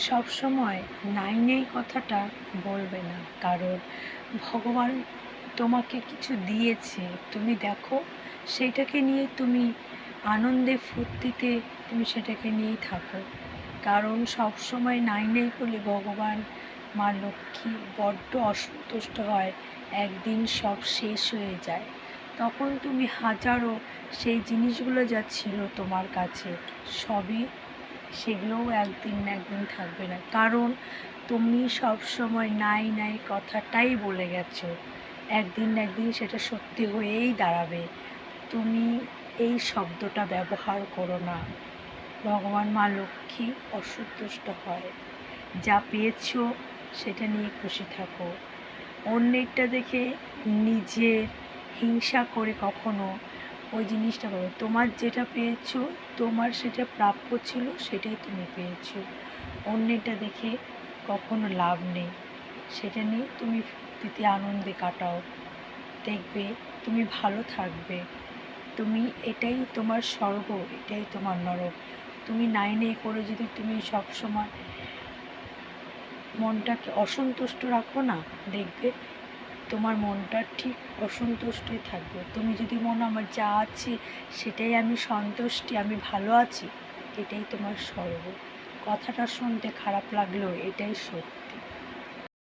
সবসময় নাই নেই কথাটা বলবে না, কারণ ভগবান তোমাকে কিছু দিয়েছে, তুমি দেখো সেইটাকে নিয়ে তুমি আনন্দে ফুর্তিতে তুমি সেটাকে নিয়েই থাকো। কারণ সবসময় নাই নেই করলে ভগবান মা লক্ষ্মী বড্ড অসন্তুষ্ট হয়, একদিন সব শেষ হয়ে যায়। তখন তুমি হাজারো সেই জিনিসগুলো যা ছিল তোমার কাছে সবই সেগুলোও একদিন না একদিন থাকবে না, কারণ তুমি সব সময় নাই নাই কথাটাই বলে গেছো। একদিন না একদিন সেটা সত্যি হয়েই দাঁড়াবে। তুমি এই শব্দটা ব্যবহার করো না, ভগবান মা লক্ষ্মী অসন্তুষ্ট হয়। যা পেয়েছো সেটা নিয়ে খুশি থাকো। অন্যেরটা দেখে নিজের হিংসা করে কখনো ওই জিনিসটা পাবে। তোমার যেটা পেয়েছো, তোমার সেটা প্রাপ্য ছিল, সেটাই তুমি পেয়েছো। অন্যেরটা দেখে কখনো লাভ নেই, সেটা নিয়ে তুমি ফুর্তিতে আনন্দে কাটাও, দেখবে তুমি ভালো থাকবে। তুমি এটাই তোমার স্বর্গ, এটাই তোমার নরক। তুমি নাই নেই করে যদি তুমি সবসময় মনটাকে অসন্তুষ্ট রাখো না, দেখবে তোমার মনটা ঠিক অসন্তুষ্টই থাকবে। তুমি যদি মনে আমার যা আছে সেটাই আমি সন্তুষ্টি, আমি ভালো আছি, এটাই তোমার স্বর্গ। কথাটা শুনতে খারাপ লাগলেও এটাই সত্যি।